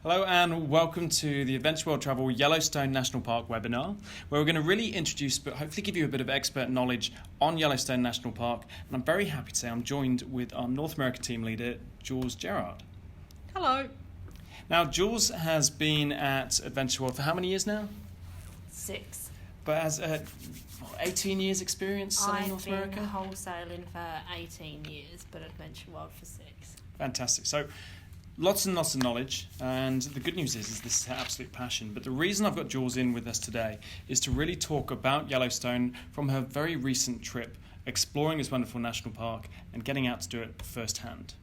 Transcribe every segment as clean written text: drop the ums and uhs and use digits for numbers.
Hello and welcome to the Adventure World Travel Yellowstone National Park webinar, where we're going to really introduce but hopefully give you a bit of expert knowledge on Yellowstone National Park. And I'm very happy to say I'm joined with our North America team leader, Jules Gerard. Hello. Now, Jules has been at Adventure World for how many years now? 6. But has 18 years experience in North America? I've been wholesaling for 18 years, but Adventure World for 6. Fantastic. So lots and lots of knowledge, and the good news is this is her absolute passion. But the reason I've got Jules in with us today is to really talk about Yellowstone from her very recent trip, exploring this wonderful national park and getting out to do it firsthand.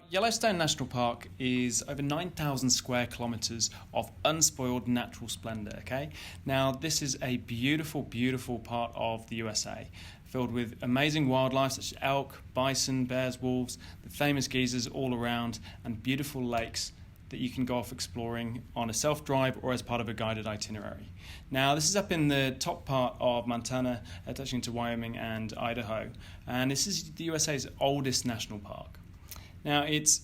Yellowstone National Park is over 9,000 square kilometres of unspoiled natural splendour, okay? Now, this is a beautiful, beautiful part of the USA, filled with amazing wildlife such as elk, bison, bears, wolves, the famous geysers all around, and beautiful lakes that you can go off exploring on a self-drive or as part of a guided itinerary. Now, this is up in the top part of Montana, touching into Wyoming and Idaho, and this is the USA's oldest national park. Now, it's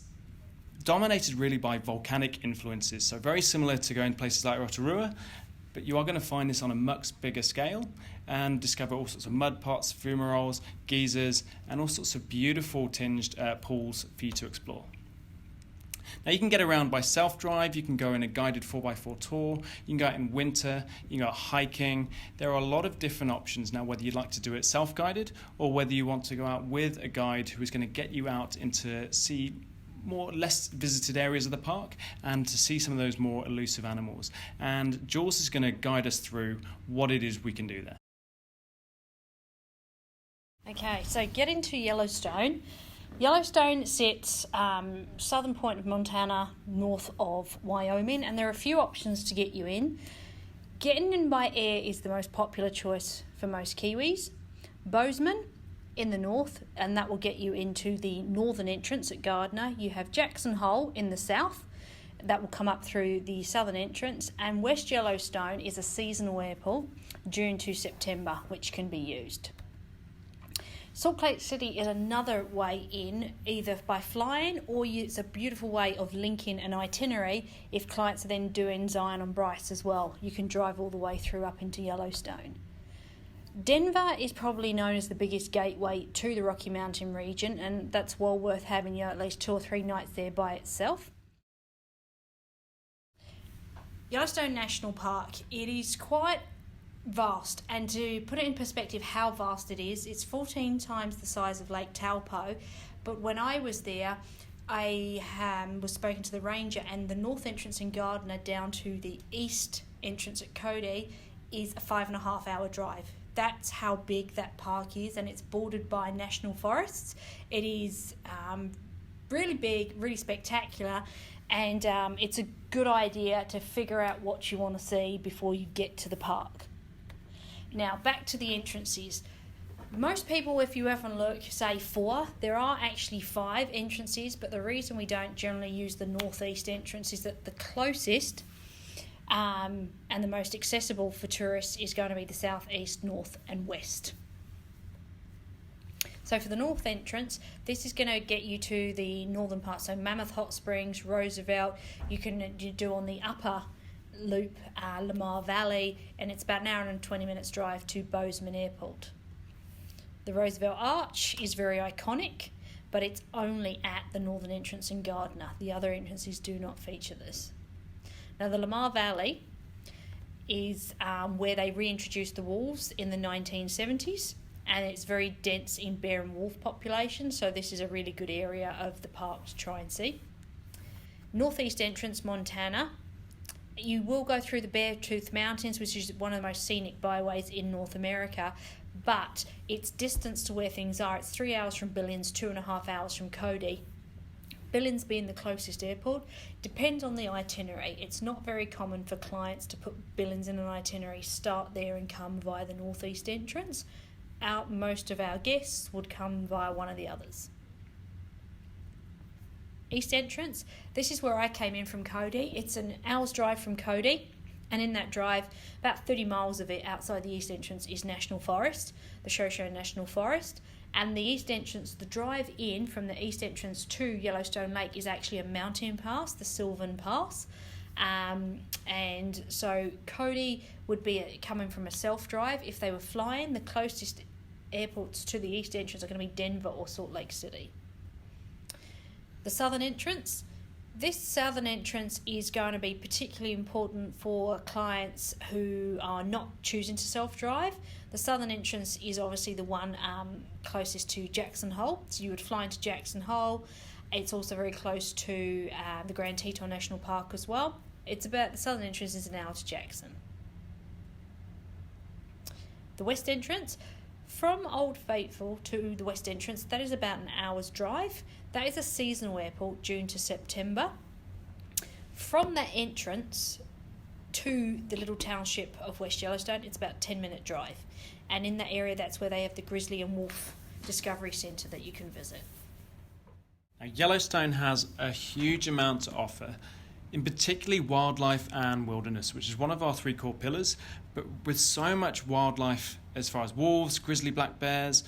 dominated really by volcanic influences, so very similar to going to places like Rotorua, but you are going to find this on a much bigger scale and discover all sorts of mud pots, fumaroles, geysers, and all sorts of beautiful tinged pools for you to explore. Now, you can get around by self-drive, you can go in a guided 4x4 tour, you can go out in winter, you can go hiking. There are a lot of different options now, whether you'd like to do it self-guided or whether you want to go out with a guide who is going to get you out into see less visited areas of the park and to see some of those more elusive animals. And Jules is going to guide us through what it is we can do there. Okay, so getting to Yellowstone. Yellowstone sits southern point of Montana, north of Wyoming, and there are a few options to get you in. Getting in by air is the most popular choice for most Kiwis. Bozeman in the north, and that will get you into the northern entrance at Gardner. You have Jackson Hole in the south, that will come up through the southern entrance, and West Yellowstone is a seasonal airport, June to September, which can be used. Salt Lake City is another way in, either by flying or it's a beautiful way of linking an itinerary if clients are then doing Zion and Bryce as well. You can drive all the way through up into Yellowstone. Denver is probably known as the biggest gateway to the Rocky Mountain region, and that's well worth having you at least 2 or 3 nights there by itself. Yellowstone National Park, it is quite vast, and to put it in perspective how vast it is, it's 14 times the size of Lake Taupo. But when I was there, I was spoken to the ranger, and the north entrance in Gardner down to the east entrance at Cody is a 5.5 hour drive. That's how big that park is, and it's bordered by national forests. It is really big, really spectacular, and it's a good idea to figure out what you want to see before you get to the park. Now, back to the entrances. Most people, if you ever look, say 4. There are actually 5 entrances, but the reason we don't generally use the northeast entrance is that the closest and the most accessible for tourists is going to be the southeast, north and west. So for the north entrance, this is going to get you to the northern part, so Mammoth Hot Springs, Roosevelt. You do on the upper loop, Lamar Valley, and it's about an hour and 20 minutes drive to Bozeman Airport. The Roosevelt Arch is very iconic, but it's only at the northern entrance in Gardner. The other entrances do not feature this. Now, the Lamar Valley is where they reintroduced the wolves in the 1970s, and it's very dense in bear and wolf population, so this is a really good area of the park to try and see. Northeast entrance, Montana. You will go through the Beartooth Mountains, which is one of the most scenic byways in North America, but its distance to where things are, it's 3 hours from Billings, 2.5 hours from Cody. Billings being the closest airport, depends on the itinerary. It's not very common for clients to put Billings in an itinerary, start there and come via the northeast entrance. Most of our guests would come via one of the others. East entrance, this is where I came in from Cody. It's an hour's drive from Cody, And in that drive, about 30 miles of it outside the east entrance is National Forest, the Shoshone National Forest. And the east entrance, the drive in from the east entrance to Yellowstone Lake is actually a mountain pass, the Sylvan Pass. And so Cody would be coming from a self-drive. If they were flying, the closest airports to the east entrance are going to be Denver or Salt Lake City. The southern entrance. This southern entrance is going to be particularly important for clients who are not choosing to self-drive. The southern entrance is obviously the one closest to Jackson Hole. So you would fly into Jackson Hole. It's also very close to the Grand Teton National Park as well. The southern entrance is an hour to Jackson. The west entrance. From Old Faithful to the west entrance, that is about an hour's drive. That is a seasonal airport, June to September. From that entrance to the little township of West Yellowstone, it's about a 10-minute drive. And in that area, that's where they have the Grizzly and Wolf Discovery Centre that you can visit. Now, Yellowstone has a huge amount to offer, in particularly wildlife and wilderness, which is one of our 3 core pillars. But with so much wildlife as far as wolves, grizzly black bears,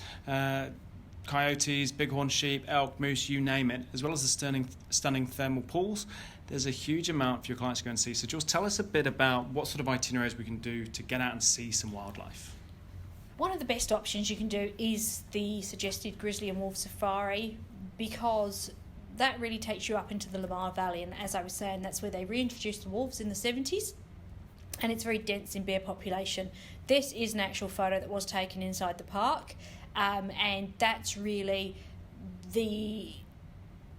coyotes, bighorn sheep, elk, moose, you name it, as well as the stunning thermal pools, there's a huge amount for your clients to go and see. So Jules, tell us a bit about what sort of itineraries we can do to get out and see some wildlife. One of the best options you can do is the suggested Grizzly and Wolf Safari, because that really takes you up into the Lamar Valley, and as I was saying, that's where they reintroduced the wolves in the 70s, and it's very dense in bear population. This is an actual photo that was taken inside the park, and that's really the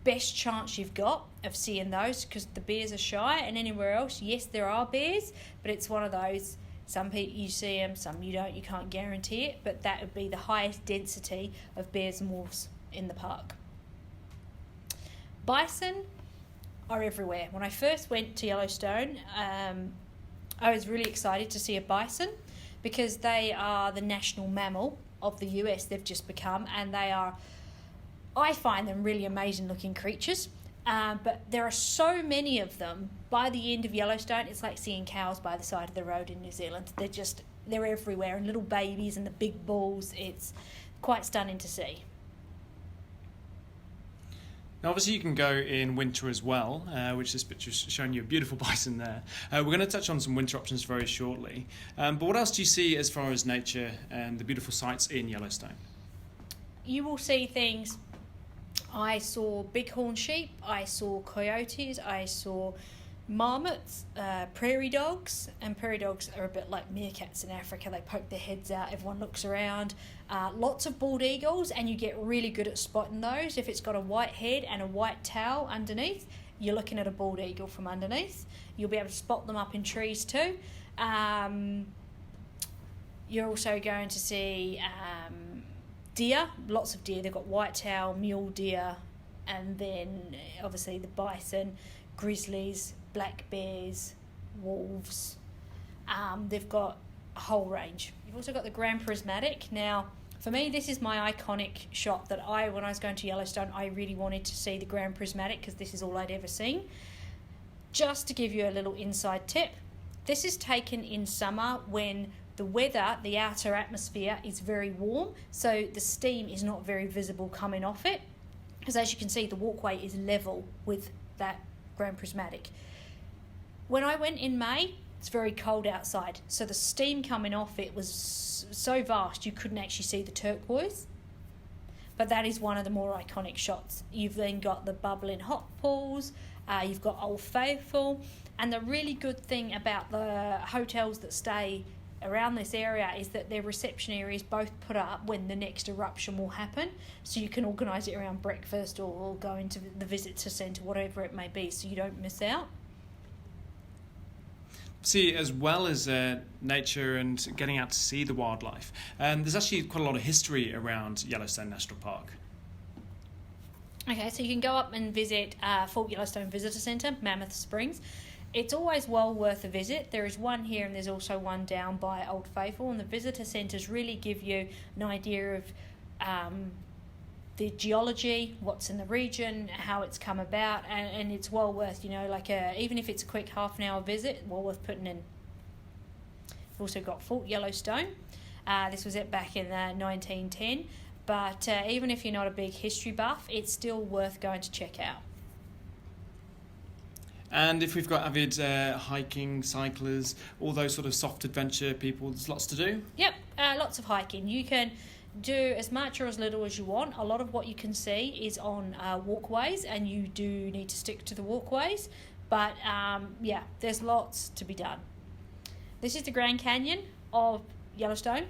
best chance you've got of seeing those, because the bears are shy, and anywhere else, yes, there are bears, but it's one of those, some people you see them, some you don't, you can't guarantee it, but that would be the highest density of bears and wolves in the park. Bison are everywhere. When I first went to Yellowstone, I was really excited to see a bison, because they are the national mammal of the US. They've just become, and I find them really amazing looking creatures. But there are so many of them. By the end of Yellowstone, it's like seeing cows by the side of the road in New Zealand. They're everywhere, and little babies and the big bulls. It's quite stunning to see. Now, obviously, you can go in winter as well, which this picture is showing you a beautiful bison there. We're going to touch on some winter options very shortly. But what else do you see as far as nature and the beautiful sights in Yellowstone? You will see things. I saw bighorn sheep, I saw coyotes, I saw marmots, prairie dogs, and prairie dogs are a bit like meerkats in Africa. They poke their heads out, everyone looks around. Lots of bald eagles, and you get really good at spotting those. If it's got a white head and a white tail underneath, you're looking at a bald eagle from underneath. You'll be able to spot them up in trees too. You're also going to see deer, lots of deer. They've got whitetail, mule deer, and then obviously the bison, grizzlies, black bears, wolves. They've got a whole range. You've also got the Grand Prismatic. Now, for me, this is my iconic shot that when I was going to Yellowstone, I really wanted to see the Grand Prismatic, because this is all I'd ever seen. Just to give you a little inside tip, this is taken in summer when the weather, the outer atmosphere, is very warm, so the steam is not very visible coming off it, because as you can see, the walkway is level with that Grand Prismatic. When I went in May, it's very cold outside, so the steam coming off it was so vast you couldn't actually see the turquoise. But that is one of the more iconic shots. You've then got the bubbling hot pools, you've got Old Faithful, and the really good thing about the hotels that stay around this area is that their reception areas both put up when the next eruption will happen, so you can organise it around breakfast or go into the visitor centre, whatever it may be, so you don't miss out. See, as well as nature and getting out to see the wildlife, there's actually quite a lot of history around Yellowstone National Park. Okay, so you can go up and visit Fort Yellowstone Visitor Centre, Mammoth Springs. It's always well worth a visit. There is one here and there's also one down by Old Faithful, and the visitor centres really give you an idea of the geology, what's in the region, how it's come about, and it's well worth, even if it's a quick half an hour visit, well worth putting in. We've also got Fort Yellowstone. This was back in 1910. But even if you're not a big history buff, it's still worth going to check out. And if we've got avid hiking, cyclists, all those sort of soft adventure people, there's lots to do? Yep, lots of hiking. You can do as much or as little as you want. A lot of what you can see is on walkways, and you do need to stick to the walkways. But there's lots to be done. This is the Grand Canyon of Yellowstone.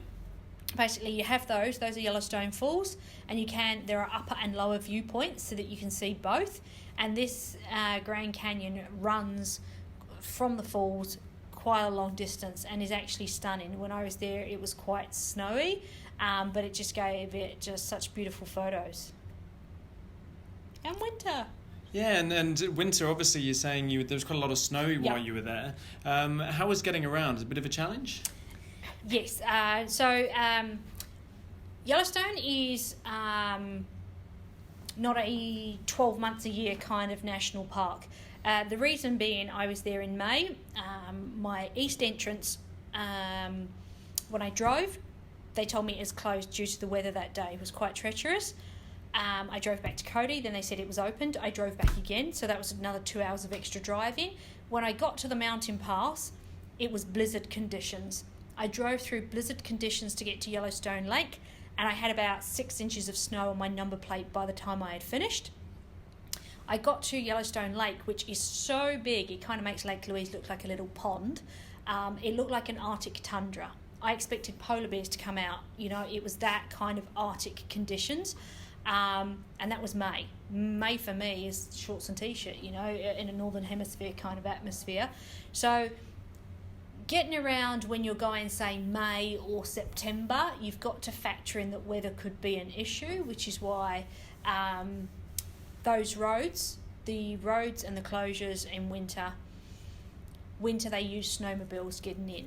Basically, you have those are Yellowstone Falls, and there are upper and lower viewpoints so that you can see both. And this Grand Canyon runs from the falls quite a long distance and is actually stunning. When I was there, it was quite snowy, but it just gave it just such beautiful photos. And winter. Yeah, and winter, obviously, you're saying there was quite a lot of snow while you were there. How was getting around? Is it a bit of a challenge? Yes, Yellowstone is not a 12 months a year kind of national park. The reason being, I was there in May. My east entrance, when I drove, they told me it was closed due to the weather that day. It was quite treacherous. I drove back to Cody, then they said it was opened. I drove back again, so that was another 2 hours of extra driving. When I got to the mountain pass, it was blizzard conditions. I drove through blizzard conditions to get to Yellowstone Lake, and I had about 6 inches of snow on my number plate by the time I had finished. I got to Yellowstone Lake, which is so big, it kind of makes Lake Louise look like a little pond. It looked like an Arctic tundra. I expected polar bears to come out. It was that kind of Arctic conditions. And that was May. May for me is shorts and t-shirt, in a northern hemisphere kind of atmosphere. So getting around when you're going, say, May or September, you've got to factor in that weather could be an issue, which is why the roads and the closures in winter they use snowmobiles getting in.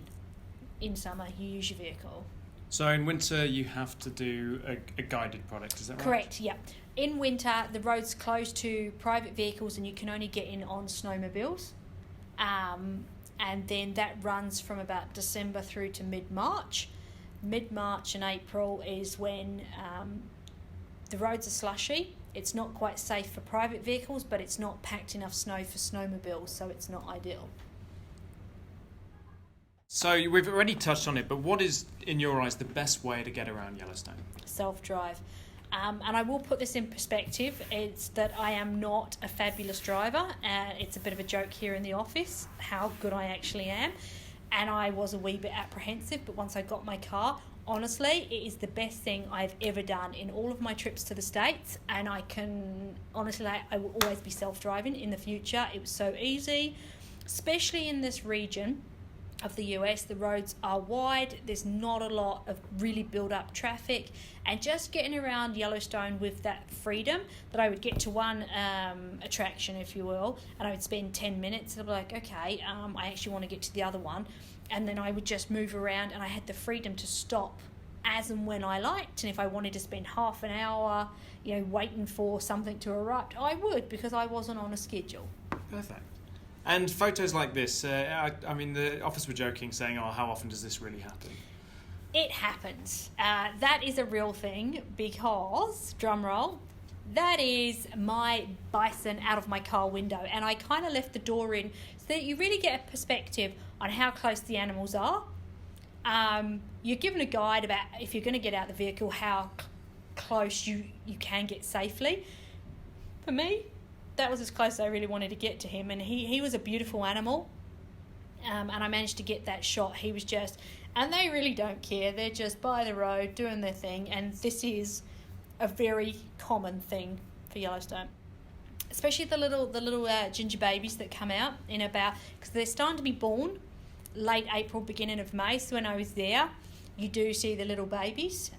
In summer, you use your vehicle. So in winter, you have to do a guided product, is that right? Correct, yeah. In winter, the road's closed to private vehicles and you can only get in on snowmobiles. And then that runs from about December through to mid-March. Mid-March and April is when the roads are slushy. It's not quite safe for private vehicles, but it's not packed enough snow for snowmobiles, so it's not ideal. So we've already touched on it, but what is, in your eyes, the best way to get around Yellowstone? Self-drive. And I will put this in perspective. It's that I am not a fabulous driver. It's a bit of a joke here in the office, how good I actually am. And I was a wee bit apprehensive, but once I got my car, honestly, it is the best thing I've ever done in all of my trips to the States. And I can, honestly, I will always be self-driving in the future. It was so easy, especially in this region of the US. The roads are wide, there's not a lot of really built up traffic, and just getting around Yellowstone with that freedom that I would get to one attraction, if you will, and I would spend 10 minutes and I'd be like, okay, I actually want to get to the other one, and then I would just move around and I had the freedom to stop as and when I liked. And if I wanted to spend half an hour waiting for something to erupt, I would, because I wasn't on a schedule. Perfect. And photos like this, I mean, the office were joking, saying, oh, how often does this really happen? It happens. That is a real thing because, drum roll, that is my bison out of my car window. And I kind of left the door in so that you really get a perspective on how close the animals are. You're given a guide about, if you're going to get out the vehicle, how close you can get safely. For me, that was as close as I really wanted to get to him, and he was a beautiful animal, and I managed to get that shot. He was just, and they really don't care, they're just by the road doing their thing, and this is a very common thing for Yellowstone, especially the little ginger babies that come out in about, because they're starting to be born late April, beginning of May. So when I was there, you do see the little babies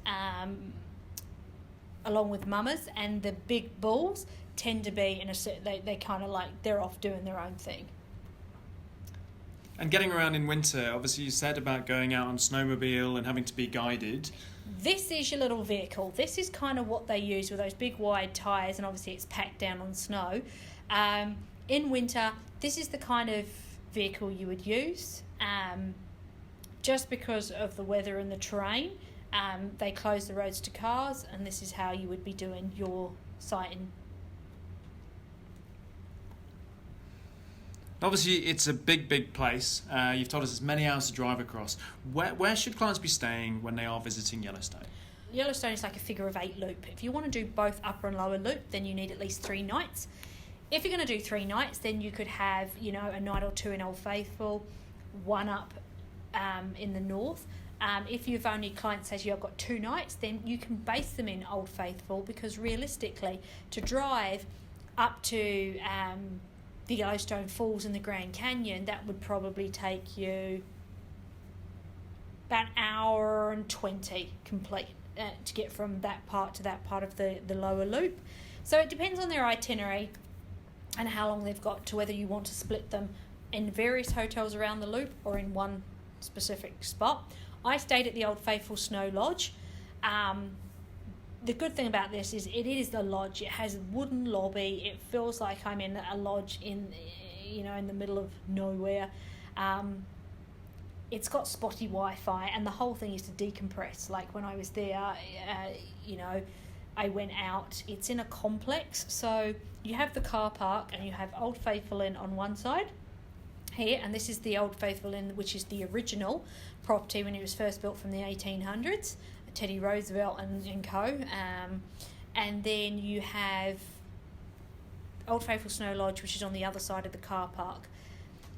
along with mamas, and the big bulls tend to be they kind of like, they're off doing their own thing. And getting around in winter, obviously you said about going out on snowmobile and having to be guided. This is your little vehicle. This is kind of what they use with those big wide tyres, and obviously it's packed down on snow. In winter, this is the kind of vehicle you would use. just because of the weather and the terrain, they close the roads to cars, and this is how you would be doing your sighting. Obviously, it's a big place. You've told us it's many hours to drive across. Where should clients be staying when they are visiting Yellowstone? Yellowstone is like a figure of 8 loop. If you want to do both upper and lower loop, then you need at least 3 nights. If you're going to do 3 nights, then you could have, a night or 2 in Old Faithful, 1 up in the north. If you've only, client says you've got 2 nights, then you can base them in Old Faithful, because realistically, to drive up to the Yellowstone Falls and the Grand Canyon, that would probably take you about an hour and 20 complete to get from that part to that part of the lower loop. So it depends on their itinerary and how long they've got, to whether you want to split them in various hotels around the loop or in one specific spot. I stayed at the Old Faithful Snow Lodge. The good thing about this is it is the lodge. It has a wooden lobby. It feels like I'm in a lodge in the middle of nowhere. It's got spotty Wi-Fi, and the whole thing is to decompress. Like when I was there, I went out. It's in a complex, so you have the car park and you have Old Faithful Inn on one side here, and this is the Old Faithful Inn, which is the original property when it was first built from the 1800s, Teddy Roosevelt and co. And then you have Old Faithful Snow Lodge, which is on the other side of the car park.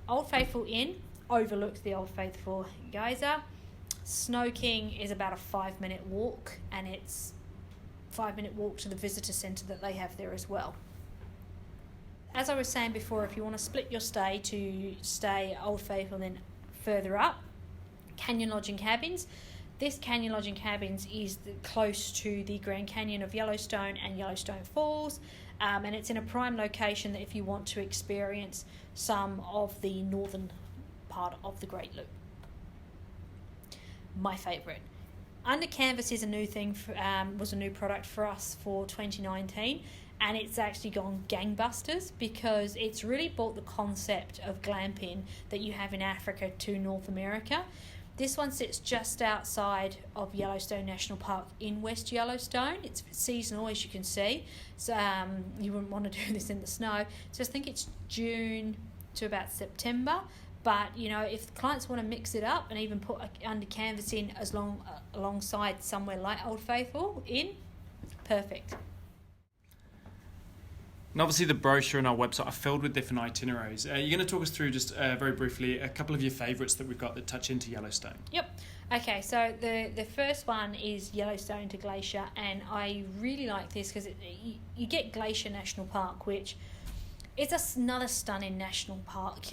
Old Faithful Inn overlooks the Old Faithful geyser. Snow King is about a 5-minute walk, and it's 5-minute walk to the visitor centre that they have there as well. As I was saying before, if you want to split your stay to stay Old Faithful and then further up, Canyon Lodging Cabins. This Canyon Lodging Cabins is close to the Grand Canyon of Yellowstone and Yellowstone Falls, and it's in a prime location that if you want to experience some of the northern part of the Great Loop. My favourite. Under Canvas is a new thing, was a new product for us for 2019, and it's actually gone gangbusters because it's really brought the concept of glamping that you have in Africa to North America. This one sits just outside of Yellowstone National Park in West Yellowstone. It's seasonal, as you can see, so you wouldn't want to do this in the snow. So I think it's June to about September. But, if clients want to mix it up and even put Under Canvas in alongside somewhere like Old Faithful Inn, perfect. And obviously the brochure and our website are filled with different itineraries. You're going to talk us through just very briefly a couple of your favourites that we've got that touch into Yellowstone. Yep. Okay, so the first one is Yellowstone to Glacier, and I really like this because you get Glacier National Park, which it's another stunning national park.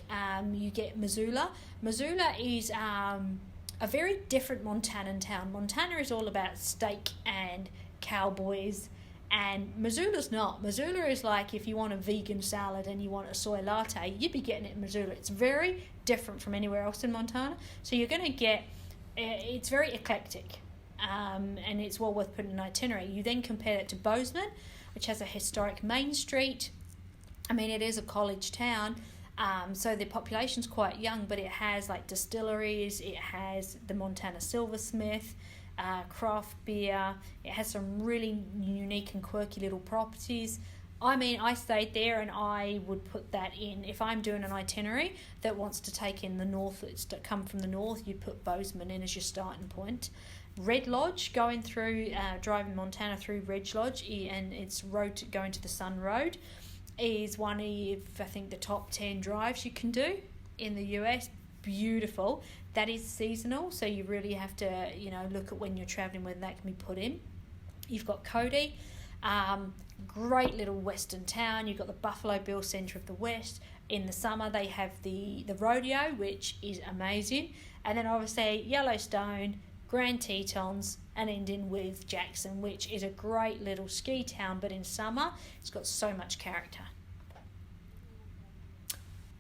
You get Missoula. Missoula is a very different Montanan town. Montana is all about steak and cowboys, and Missoula's not. Missoula is like if you want a vegan salad and you want a soy latte, you'd be getting it in Missoula. It's very different from anywhere else in Montana. So you're going to get, it's very eclectic, and it's well worth putting in an itinerary. You then compare it to Bozeman, which has a historic main street. I mean, it is a college town, so the population's quite young, but it has like distilleries, it has the Montana Silversmith, craft beer, it has some really unique and quirky little properties. I mean, I stayed there and I would put that in. If I'm doing an itinerary that wants to take in the north, it's to come from the north, you put Bozeman in as your starting point. Red Lodge, going through, driving Montana through Red Lodge, and it's going to the Sun Road, is one of, I think, the top 10 drives you can do in the US. Beautiful. That is seasonal, so you really have to, look at when you're travelling, when that can be put in. You've got Cody, great little western town. You've got the Buffalo Bill Centre of the West. In the summer, they have the rodeo, which is amazing. And then obviously Yellowstone, Grand Tetons, and ending with Jackson, which is a great little ski town, but in summer it's got so much character.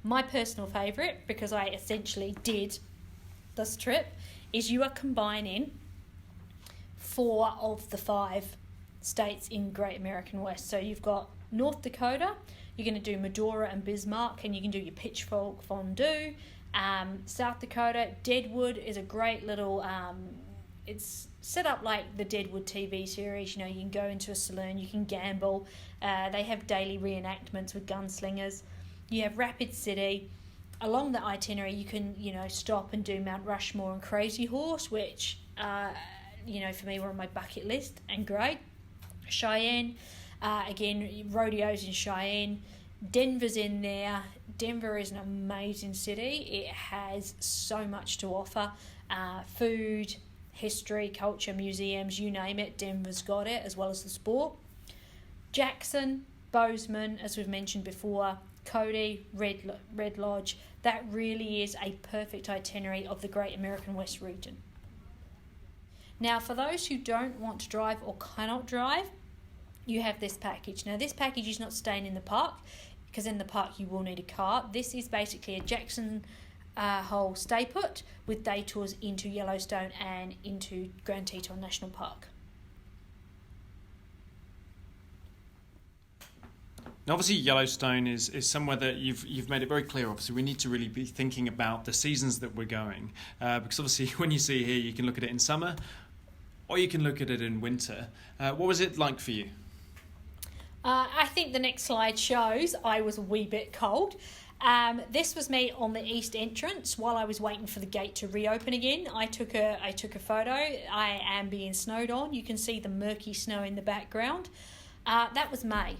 My personal favourite, because I essentially did this trip, is you are combining 4 of the 5 states in Great American West. So you've got North Dakota, you're going to do Medora and Bismarck, and you can do your Pitchfork Fondue. South Dakota, Deadwood is a great little, it's set up like the Deadwood TV series. You know, you can go into a saloon, you can gamble. They have daily reenactments with gunslingers. You have Rapid City. Along the itinerary, you can, you know, stop and do Mount Rushmore and Crazy Horse, which, you know, for me were on my bucket list and great. Cheyenne, again, rodeos in Cheyenne. Denver's in there. Denver is an amazing city. It has so much to offer. Food, history, culture, museums, you name it, Denver's got it, as well as the sport. Jackson, Bozeman, as we've mentioned before, Cody, Red Lodge, that really is a perfect itinerary of the Great American West region. Now, for those who don't want to drive or cannot drive, you have this package. Now, this package is not staying in the park, because in the park you will need a car. This is basically a Jackson Hole stay put with day tours into Yellowstone and into Grand Teton National Park. Obviously, Yellowstone is somewhere that you've made it very clear. Obviously, we need to really be thinking about the seasons that we're going, because obviously, when you see here, you can look at it in summer, or you can look at it in winter. What was it like for you? I think the next slide shows I was a wee bit cold. This was me on the east entrance while I was waiting for the gate to reopen again. I took a photo. I am being snowed on. You can see the murky snow in the background. That was May.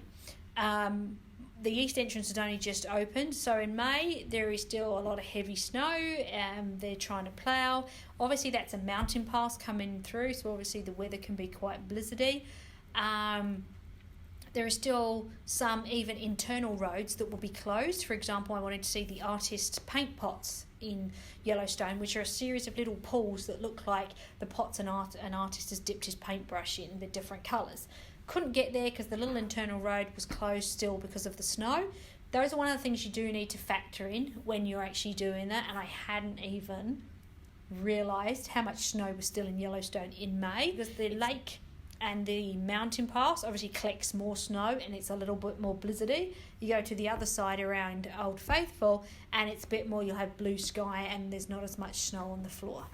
The east entrance had only just opened, so in May there is still a lot of heavy snow. They're trying to plough. Obviously that's a mountain pass coming through, so obviously the weather can be quite blizzardy. There are still some even internal roads that will be closed. For example, I wanted to see the artist paint pots in Yellowstone, which are a series of little pools that look like the pots an artist has dipped his paintbrush in the different colours. Couldn't get there because the little internal road was closed still because of the snow. Those are one of the things you do need to factor in when you're actually doing that, and I hadn't even realised how much snow was still in Yellowstone in May, because the lake and the mountain pass obviously collects more snow and it's a little bit more blizzardy. You go to the other side around Old Faithful and it's a bit more, you'll have blue sky and there's not as much snow on the floor.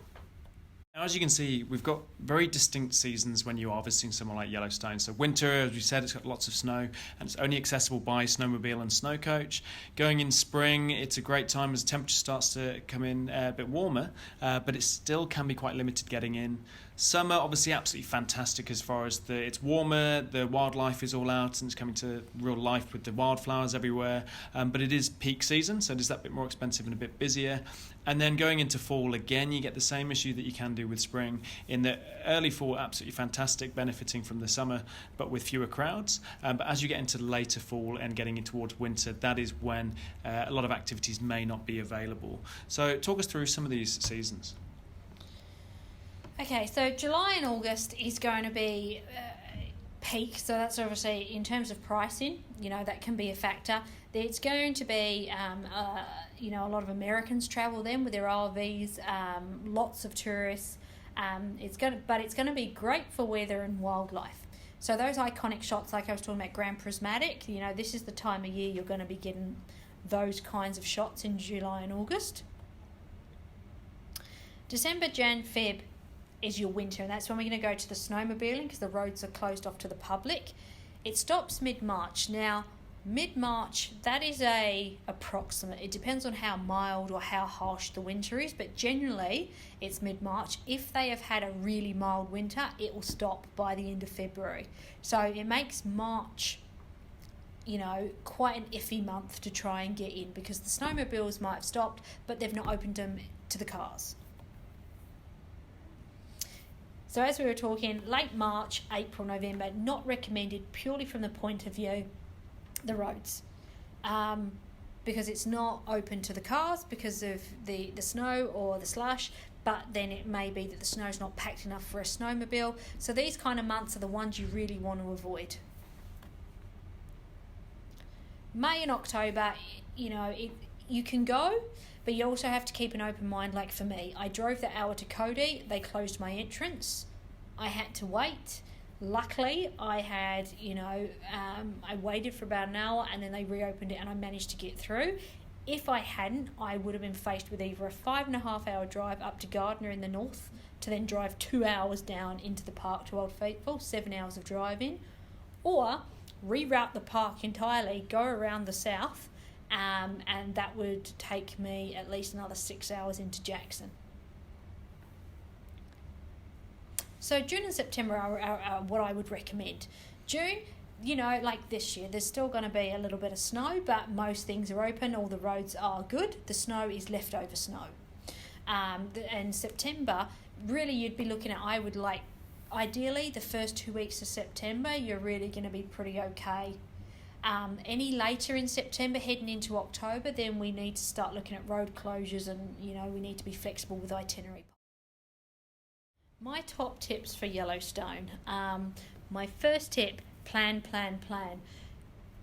As you can see, we've got very distinct seasons when you are visiting somewhere like Yellowstone. So winter, as we said, it's got lots of snow and it's only accessible by snowmobile and snow coach. Going in spring, it's a great time as the temperature starts to come in a bit warmer, but it still can be quite limited getting in. Summer, obviously, absolutely fantastic as far as it's warmer, the wildlife is all out and it's coming to real life with the wildflowers everywhere. But it is peak season, so it is that bit more expensive and a bit busier. And then going into fall, again, you get the same issue that you can do with spring. In the early fall, absolutely fantastic, benefiting from the summer, but with fewer crowds. But as you get into the later fall and getting in towards winter, that is when a lot of activities may not be available. So talk us through some of these seasons. Okay, so July and August is going to be peak, so that's obviously in terms of pricing, you know, that can be a factor. It's going to be, you know, a lot of Americans travel then with their RVs, lots of tourists. It's going to be great for weather and wildlife. So those iconic shots, like I was talking about Grand Prismatic, you know, this is the time of year you're going to be getting those kinds of shots in July and August. December, Jan, Feb is your winter, and that's when we're going to go to the snowmobiling because the roads are closed off to the public. It stops mid-March. Now, mid-March, that is a approximate. It depends on how mild or how harsh the winter is, but generally it's mid-March. If they have had a really mild winter, it will stop by the end of February. So it makes March, you know, quite an iffy month to try and get in because the snowmobiles might have stopped, but they've not opened them to the cars. So as we were talking, late March, April, November, not recommended purely from the point of view the roads, because it's not open to the cars because of the snow or the slush, but then it may be that the snow's not packed enough for a snowmobile. So these kind of months are the ones you really want to avoid. May and October, you know, you can go, but you also have to keep an open mind. Like for me, I drove the hour to Cody, they closed my entrance, I had to wait. Luckily, I had, I waited for about an hour and then they reopened it and I managed to get through. If I hadn't, I would have been faced with either a 5.5 hour drive up to Gardner in the north to then drive 2 hours down into the park to Old Faithful, 7 hours of driving, or reroute the park entirely, go around the south, and that would take me at least another 6 hours into Jackson. So June and September are what I would recommend. June, like this year, there's still going to be a little bit of snow, but most things are open, all the roads are good. The snow is leftover snow. And September, really you'd be looking at, I would like, ideally the first 2 weeks of September, you're really going to be pretty okay. Any later in September, heading into October, then we need to start looking at road closures and, we need to be flexible with itinerary. My top tips for Yellowstone. My first tip, plan.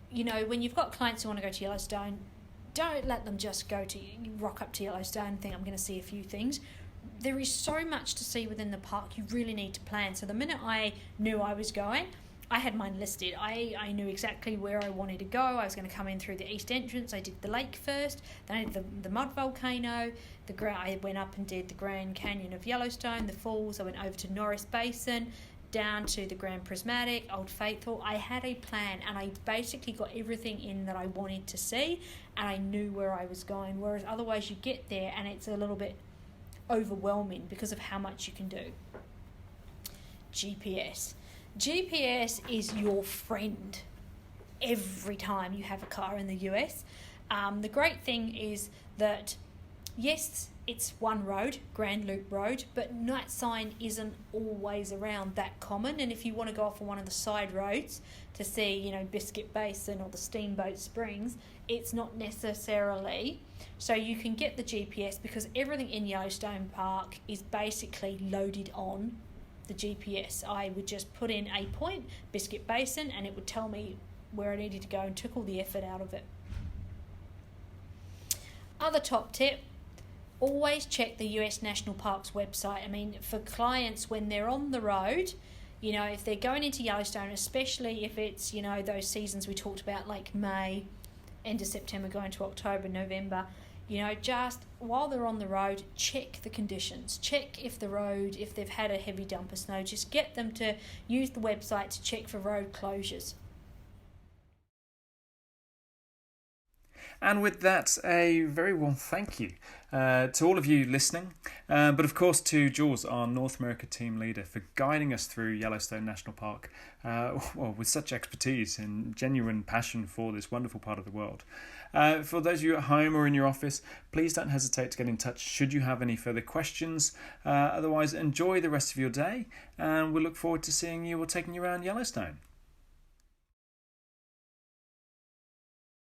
When you've got clients who want to go to Yellowstone, don't let them just rock up to Yellowstone and think I'm going to see a few things. There is so much to see within the park, you really need to plan. So the minute I knew I was going, I had mine listed. I knew exactly where I wanted to go. I was going to come in through the east entrance. I did the lake first, then I did the mud volcano. I went up and did the Grand Canyon of Yellowstone, the falls. I went over to Norris Basin, down to the Grand Prismatic, Old Faithful. I had a plan, and I basically got everything in that I wanted to see, and I knew where I was going. Whereas otherwise you get there and it's a little bit overwhelming because of how much you can do. GPS is your friend every time you have a car in the US. The great thing is that, yes, it's one road, Grand Loop Road, but night sign isn't always around that common. And if you want to go off on one of the side roads to see, Biscuit Basin or the Steamboat Springs, it's not necessarily. So you can get the GPS because everything in Yellowstone Park is basically loaded on the GPS. I would just put in a point, Biscuit Basin, and it would tell me where I needed to go and took all the effort out of it. Other top tip, always check the US National Parks website. I mean, for clients when they're on the road, if they're going into Yellowstone, especially if it's, those seasons we talked about like May, end of September going to October, November, just while they're on the road, check the conditions. Check if they've had a heavy dump of snow, just get them to use the website to check for road closures. And with that, a very warm thank you to all of you listening, but of course to Jules, our North America team leader, for guiding us through Yellowstone National Park with such expertise and genuine passion for this wonderful part of the world. For those of you at home or in your office, please don't hesitate to get in touch should you have any further questions. Otherwise, enjoy the rest of your day, and we'll look forward to seeing you or taking you around Yellowstone.